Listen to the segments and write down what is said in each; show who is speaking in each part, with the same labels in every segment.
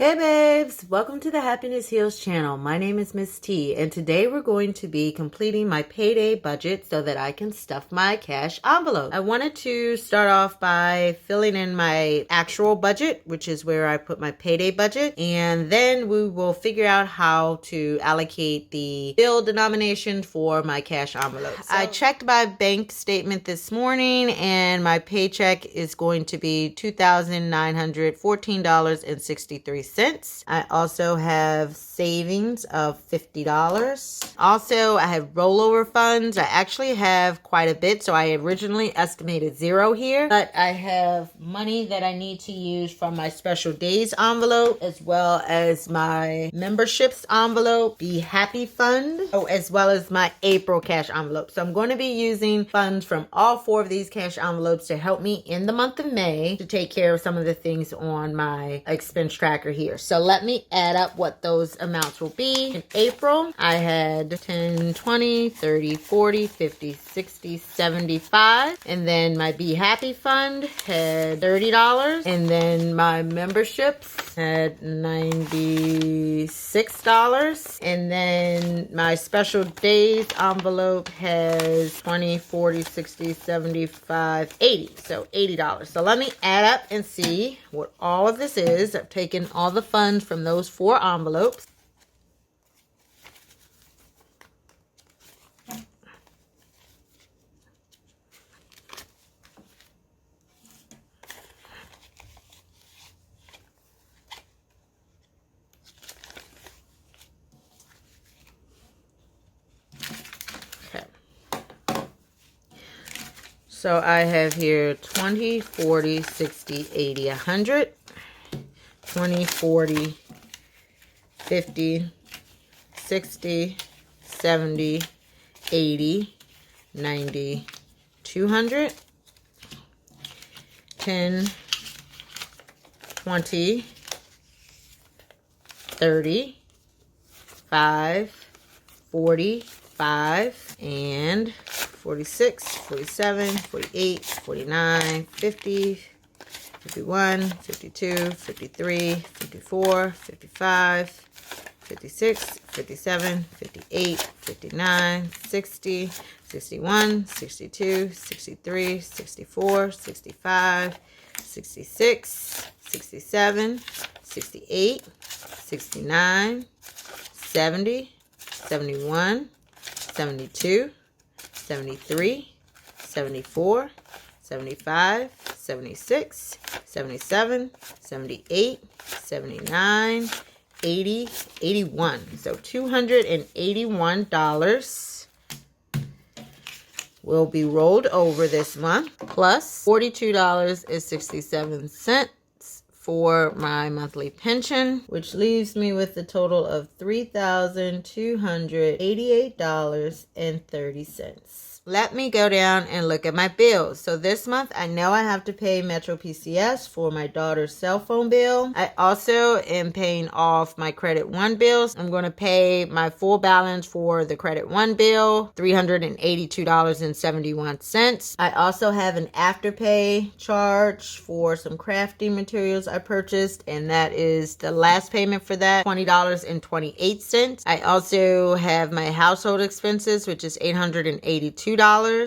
Speaker 1: Hey babes, welcome to the Happiness Heals channel. My name is Miss T, and today we're going to be completing my payday budget so that I can stuff my cash envelope. I wanted to start off by filling in my actual budget, which is where I put my payday budget, and then we will figure out how to allocate the bill denomination for my cash envelope. I checked my bank statement this morning, and my paycheck is going to be $2,914.63. I also have savings of $50. Also, I have rollover funds. I actually have quite a bit, so I originally estimated $0 here, but I have money that I need to use from my special days envelope, as well as my memberships envelope, the happy fund, as well as my April cash envelope. So I'm going to be using funds from all 4 of these cash envelopes to help me in the month of May to take care of some of the things on my expense tracker here. So let me add up what those amounts will be. In April, I had 10, 20, 30, 40, 50, 60, 75. And then my Be Happy fund had $30. And then my memberships had $96. And then my special days envelope has 20, 40, 60, 75, 80. So $80. So let me add up and see what all of this is. I've taken all the funds from those 4 envelopes. Okay. So I have here 20, 40, 60, 80, 100. 20, 40, 50, 60, 70, 80, 90, 200, 10, 20, 30, 5, 45, and 46, 47, 48, 49, 50, 51, 52, 53, 54, 55, 56, 57, 58, 59, 60, 61, 62, 63, 64, 65, 66, 67, 68, 69, 70, 71, 72, 73, 74, 75, 76, 77, 78, 79, 80, 81. So $281 will be rolled over this month, plus $42.67 for my monthly pension, which leaves me with a total of $3,288.30. Let me go down and look at my bills. So this month, I know I have to pay Metro PCS for my daughter's cell phone bill. I also am paying off my Credit One bills. I'm going to pay my full balance for the Credit One bill, $382.71. I also have an Afterpay charge for some crafting materials I purchased, and that is the last payment for that, $20.28. I also have my household expenses, which is $882.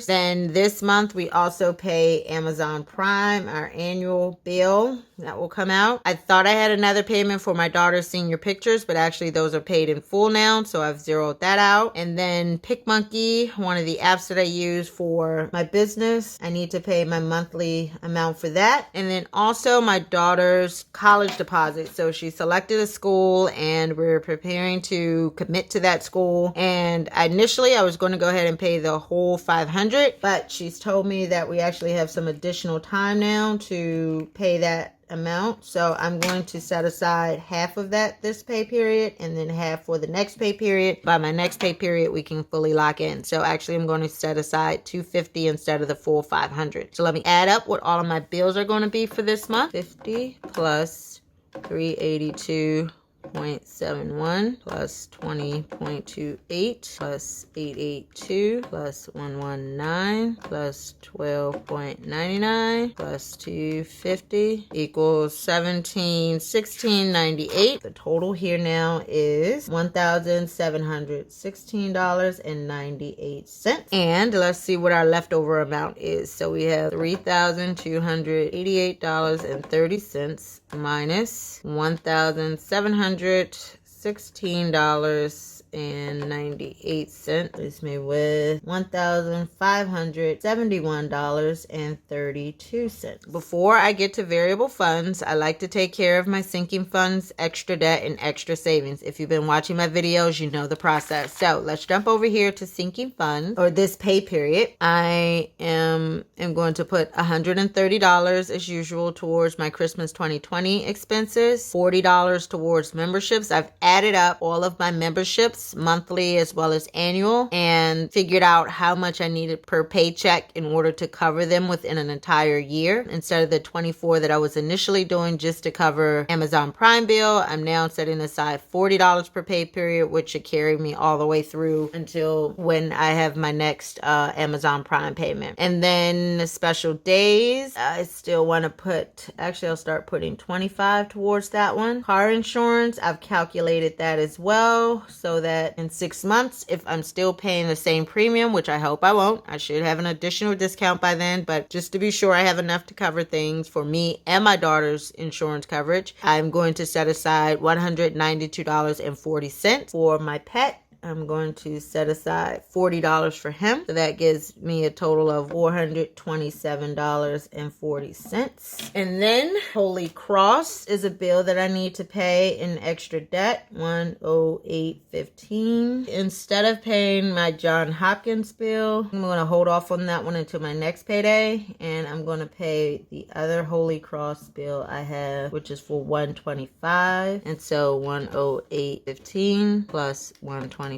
Speaker 1: Then this month we also pay Amazon Prime, our annual bill that will come out. I thought I had another payment for my daughter's senior pictures, but actually those are paid in full now, so I've zeroed that out. And then PicMonkey, one of the apps that I use for my business, I need to pay my monthly amount for that. And then also my daughter's college deposit. So she selected a school and we're preparing to commit to that school. And initially I was going to go ahead and pay the whole $500, but she's told me that we actually have some additional time now to pay that amount. So I'm going to set aside half of that this pay period and then half for the next pay period. By my next pay period, we can fully lock in. So actually I'm going to set aside $250 instead of the full $500. So let me add up what all of my bills are going to be for this month. 50 plus 382 20.71 plus 20.28 plus 882 plus 119 plus 12.99 plus 250 equals 16.98. The total here now is $1,716.98. And let's see what our leftover amount is. So we have $3,288.30 minus $1,716.98 leaves me with $1,571.32. Before I get to variable funds, I like to take care of my sinking funds, extra debt, and extra savings. If you've been watching my videos, you know the process. So let's jump over here to sinking funds, or this pay period. I am going to put $130 as usual towards my Christmas 2020 expenses, $40 towards memberships. I've added up all of my memberships, monthly as well as annual, and figured out how much I needed per paycheck in order to cover them within an entire year. Instead of the 24 that I was initially doing just to cover Amazon Prime bill, I'm now setting aside $40 per pay period, which should carry me all the way through until when I have my next Amazon Prime payment. And then special days, I still want to put, actually I'll start putting 25 towards that one. Car insurance, I've calculated that as well, so that in 6 months, if I'm still paying the same premium, which I hope I won't, I should have an additional discount by then, but just to be sure I have enough to cover things for me and my daughter's insurance coverage, I'm going to set aside $192.40 for my pet. I'm going to set aside $40 for him. So that gives me a total of $427.40. And then Holy Cross is a bill that I need to pay in extra debt, $108.15. Instead of paying my Johns Hopkins bill, I'm going to hold off on that one until my next payday. And I'm going to pay the other Holy Cross bill I have, which is for $125. And so $108.15 plus $125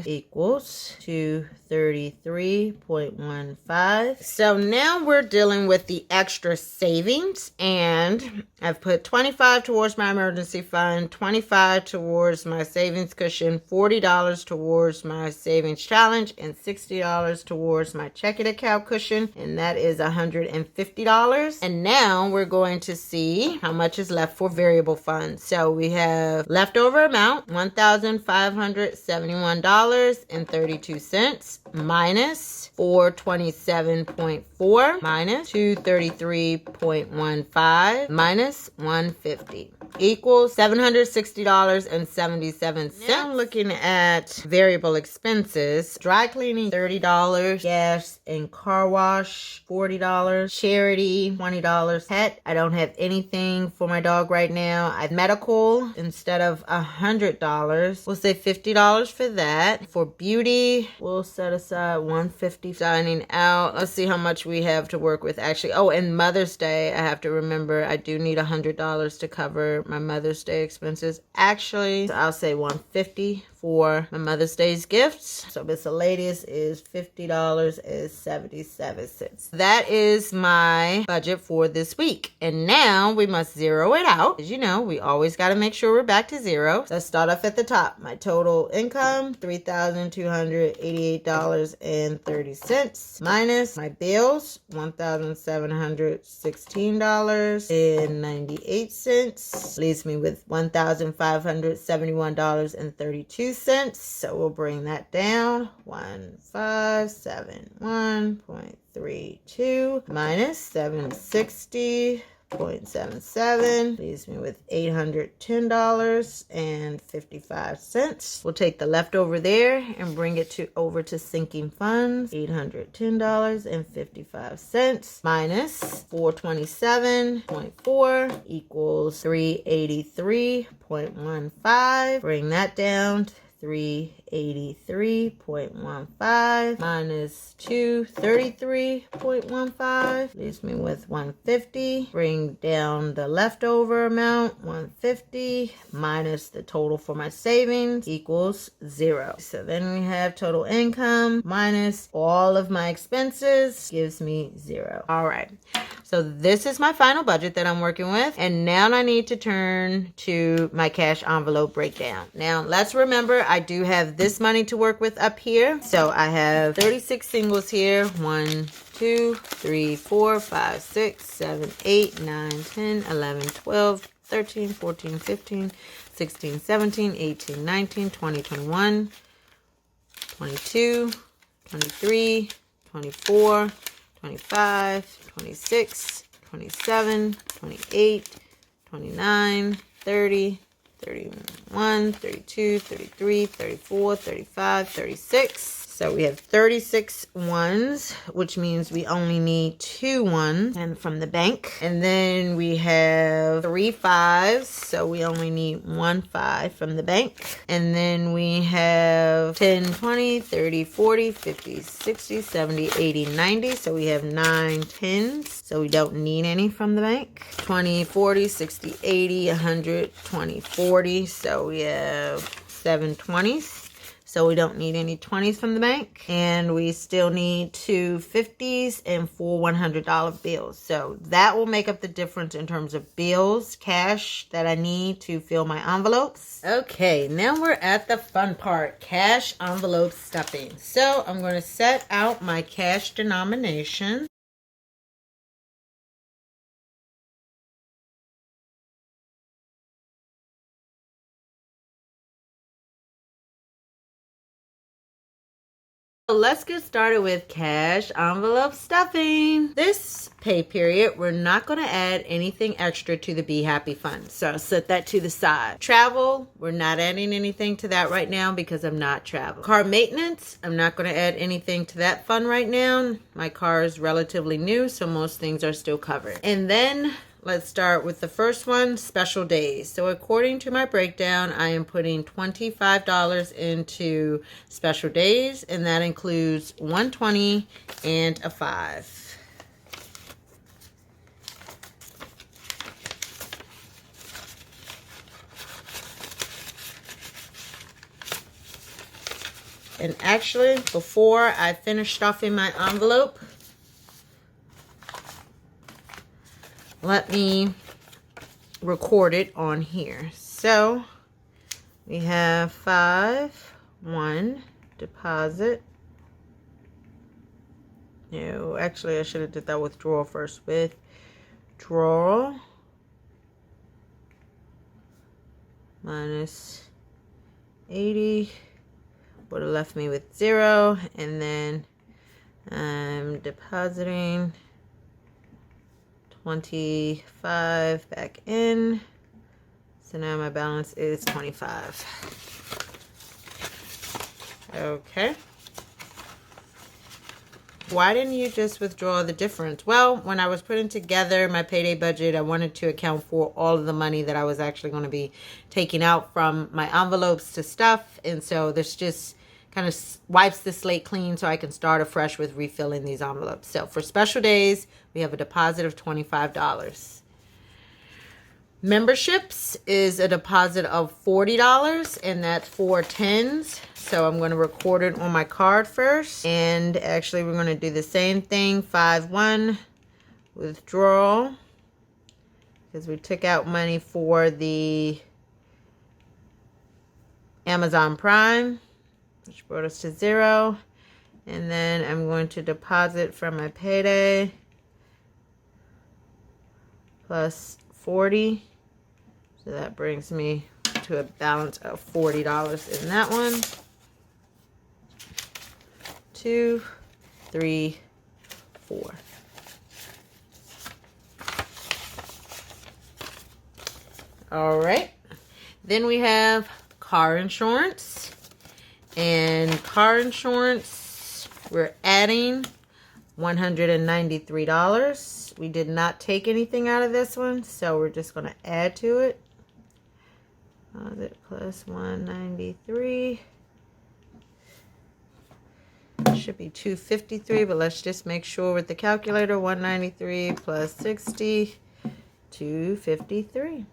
Speaker 1: equals $233.15. So now we're dealing with the extra savings, and I've put 25 towards my emergency fund, 25 towards my savings cushion, $40 towards my savings challenge, and $60 towards my checking account cushion, and that is $150. And now we're going to see how much is left for variable funds. So we have leftover amount, $1,571.32 minus 427.4 minus 233.15 minus 150 equals $760.77. Now I'm looking at variable expenses. Dry cleaning, $30. Gas and car wash, $40. Charity, $20. Pet, I don't have anything for my dog right now. I have medical, instead of $100, we'll say $50 for that. For beauty, we'll set aside $150. Dining out, let's see how much we have to work with actually. Oh, and Mother's Day, I have to remember I do need $100 to cover my Mother's Day expenses. Actually, I'll say $150 for my Mother's Day's gifts. So miscellaneous is $50.77. That is my budget for this week. And now we must zero it out. As you know, we always got to make sure we're back to zero. Let's start off at the top. My total income, $3,288.30 minus my bills, $1,716.98. Leaves me with $1,571.32. So we'll bring that down. 1571.32 minus 760.77 leaves me with $810.55. We'll take the leftover there and bring it over to sinking funds. $810.55 minus 427.4 equals 383.15. Bring that down to 383.15 minus 233.15 leaves me with 150. Bring down the leftover amount, 150 minus the total for my savings equals 0. So then we have total income minus all of my expenses gives me 0. All right. So this is my final budget that I'm working with. And now I need to turn to my cash envelope breakdown. Now let's remember I do have this money to work with up here. So I have 36 singles here. 1, 2, 3, 4, 5, 6, 7, 8, 9, 10, 11, 12, 13, 14, 15, 16, 17, 18, 19, 20, 21, 22, 23, 24, 25, 26, 27, 28, 29, 30, 31, 32, 33, 34, 35, 36. So we have 36 ones, which means we only need 2 ones and from the bank. And then we have 3 fives, so we only need 1 5 from the bank. And then we have 10, 20, 30, 40, 50, 60, 70, 80, 90. So we have 9 10s, so we don't need any from the bank. 20, 40, 60, 80, 100, 20, 40. So we have 7 20s. So we don't need any 20s from the bank. And we still need 2 50s and 4 $100 bills. So that will make up the difference in terms of bills, cash that I need to fill my envelopes. Okay, now we're at the fun part, cash envelope stuffing. So I'm going to set out my cash denomination. So let's get started with cash envelope stuffing. This pay period, we're not going to add anything extra to the Be Happy Fund. So I'll set that to the side. Travel, we're not adding anything to that right now because I'm not traveling. Car maintenance, I'm not going to add anything to that fund right now. My car is relatively new, so most things are still covered. And then let's start with the first one, special days. So according to my breakdown, I am putting $25 into special days, and that includes 120 and a 5. And actually, before I finish stuffing my envelope, let me record it on here. So we have 5, 1, deposit. No, actually I should have did that withdrawal first. Withdrawal minus 80 would have left me with 0, and then I'm depositing 25 back in. So now my balance is 25. Okay. Why didn't you just withdraw the difference? Well, when I was putting together my payday budget, I wanted to account for all of the money that I was actually going to be taking out from my envelopes to stuff. And so this just kind of wipes the slate clean so I can start afresh with refilling these envelopes. So for special days, we have a deposit of $25. Memberships is a deposit of $40, and that's for 10s. So I'm going to record it on my card first. And actually, we're going to do the same thing, 5-1, withdrawal, because we took out money for the Amazon Prime, which brought us to 0. And then I'm going to deposit from my payday plus 40. So that brings me to a balance of $40 in that one. 2, 3, 4. All right. Then we have car insurance. And car insurance, we're adding $193. We did not take anything out of this one, so we're just going to add to it. Deposit plus 193. Should be 253, but let's just make sure with the calculator. 193 plus 60, 253.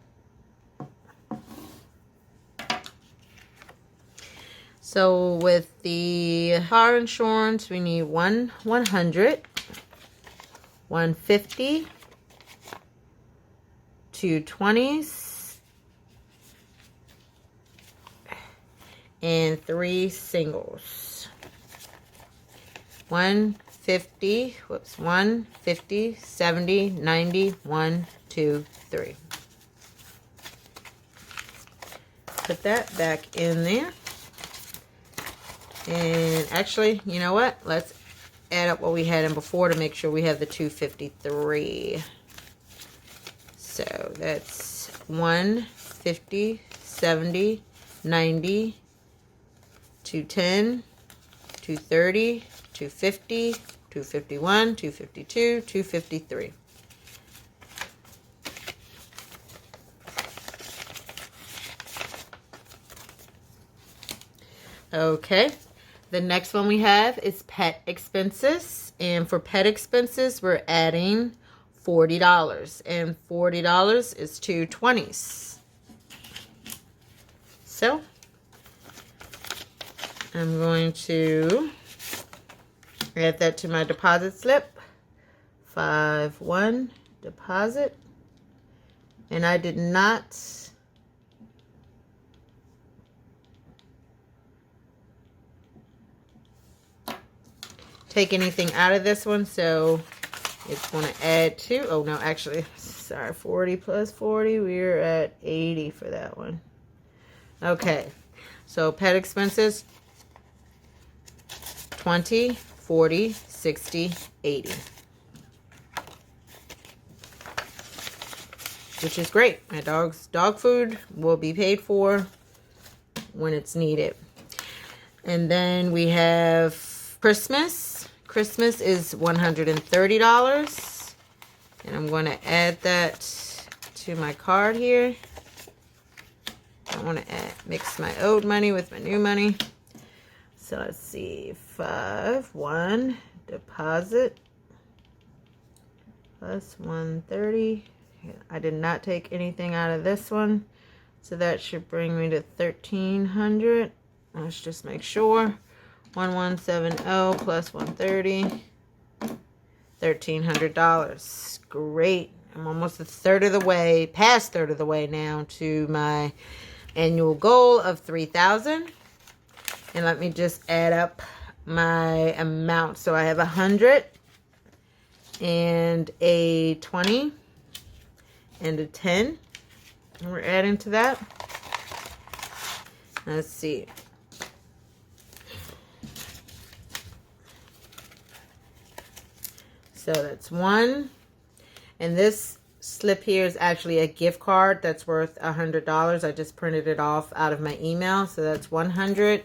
Speaker 1: So with the car insurance, we need 100, 150, 2 20s, and 3 singles. 150, 150, 70, 90, 1, 2, 3. Put that back in there. And actually, you know what? Let's add up what we had in before to make sure we have the 253. So that's 150, 70, 90, 210, 230, 250, 251, 252, 253. Okay, the next one we have is pet expenses. And for pet expenses, we're adding $40. And $40 is 2 20s. So I'm going to add that to my deposit slip. 5-1 deposit. And I did not take anything out of this one, so it's going to add to, oh no, actually, sorry, 40 plus 40, we're at 80 for that one. Okay, so pet expenses, 20, 40, 60, 80. Which is great. My dog's dog food will be paid for when it's needed. And then we have Christmas. Christmas is $130. And I'm going to add that to my card here. I want to mix my old money with my new money. So let's see. 5-1 deposit plus 130. I did not take anything out of this one. So that should bring me to $1,300. Let's just make sure. 1170 plus 130, $1,300. Great. I'm almost a third of the way, past third of the way now to my annual goal of $3,000. And let me just add up my amount. So I have 100 and a 20 and a 10. And we're adding to that. Let's see. So that's 1. And this slip here is actually a gift card that's worth $100. I just printed it off out of my email. So that's 100,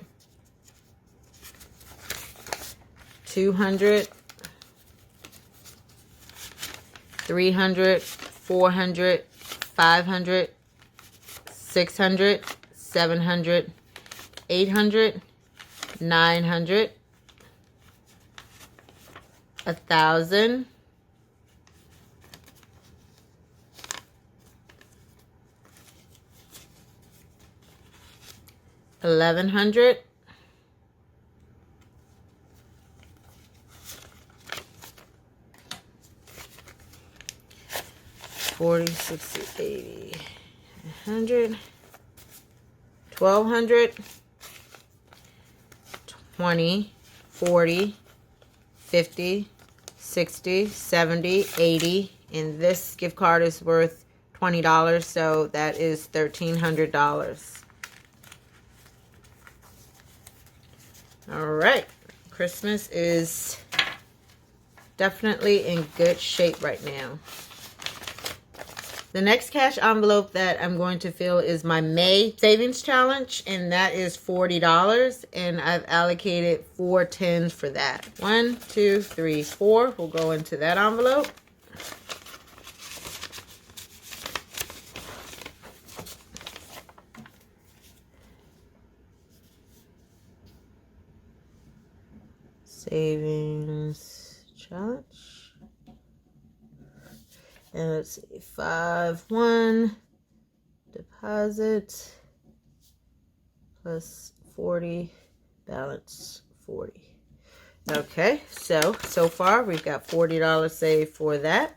Speaker 1: 200, 300, 400, 500, 600, 700, 800, 900, 1,000, 1,100, 40, 60, 80, 100, 1,200, 20, 40, 50, 60, 70, 80, and this gift card is worth $20, so that is $1,300. All right, Christmas is definitely in good shape right now. The next cash envelope that I'm going to fill is my May savings challenge, and that is $40, and I've allocated 4 tens for that. 1, 2, 3, 4 will go into that envelope. Savings challenge. And let's see, 5-1 deposit plus 40, balance 40. Okay, so far we've got $40 saved for that.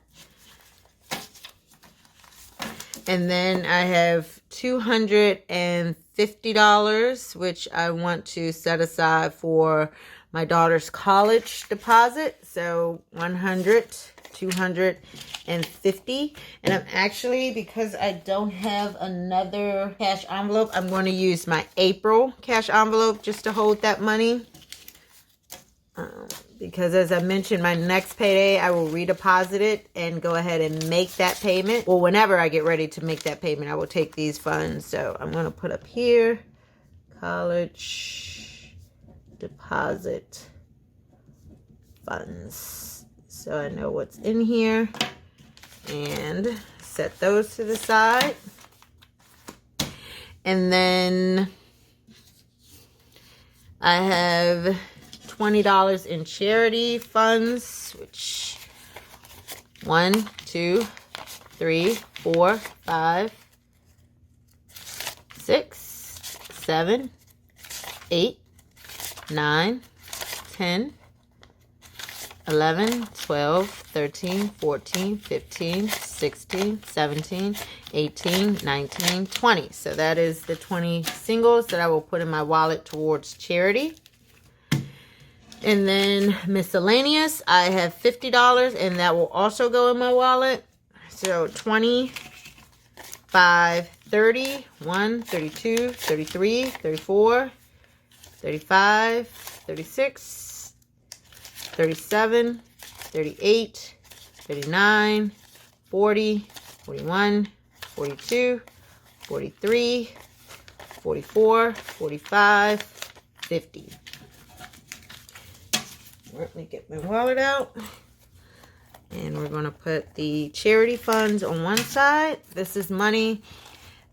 Speaker 1: And then I have $250, which I want to set aside for my daughter's college deposit. So 100, 250. And I'm actually, because I don't have another cash envelope, I'm going to use my April cash envelope just to hold that money. Because as I mentioned, my next payday, I will redeposit it and go ahead and make that payment. Well, whenever I get ready to make that payment, I will take these funds. So I'm going to put up here, college deposit funds. So I know what's in here, and set those to the side. And then I have $20 in charity funds, which 1, 2, 3, 4, 5, 6, 7, 8, 9, 10, 11, 12, 13, 14, 15, 16, 17, 18, 19, 20. So that is the 20 singles that I will put in my wallet towards charity. And then miscellaneous, I have $50, and that will also go in my wallet. So 20, 5, 30, 1, 32, 33, 34, 35, 36, 37, 38, 39, 40, 41, 42, 43, 44, 45, 50. Let me get my wallet out. And we're going to put the charity funds on one side. This is money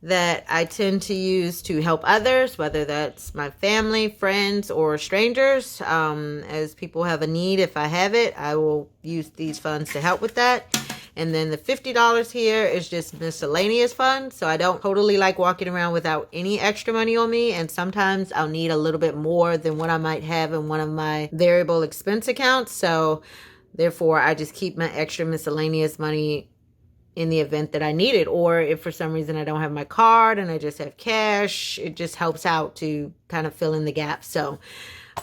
Speaker 1: that I tend to use to help others, whether that's my family, friends, or strangers. As people have a need, if I have it, I will use these funds to help with that. And then the $50 here is just miscellaneous funds. So I don't totally like walking around without any extra money on me. And sometimes I'll need a little bit more than what I might have in one of my variable expense accounts. So therefore, I just keep my extra miscellaneous money in the event that I need it. Or if for some reason I don't have my card and I just have cash, it just helps out to kind of fill in the gaps. So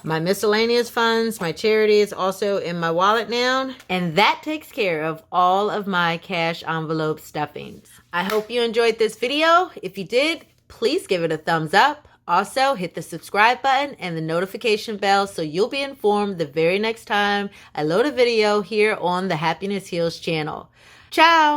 Speaker 1: my miscellaneous funds, my charity is also in my wallet now. And that takes care of all of my cash envelope stuffings. I hope you enjoyed this video. If you did, please give it a thumbs up. Also, hit the subscribe button and the notification bell so you'll be informed the very next time I load a video here on the Happiness Heals channel. Ciao!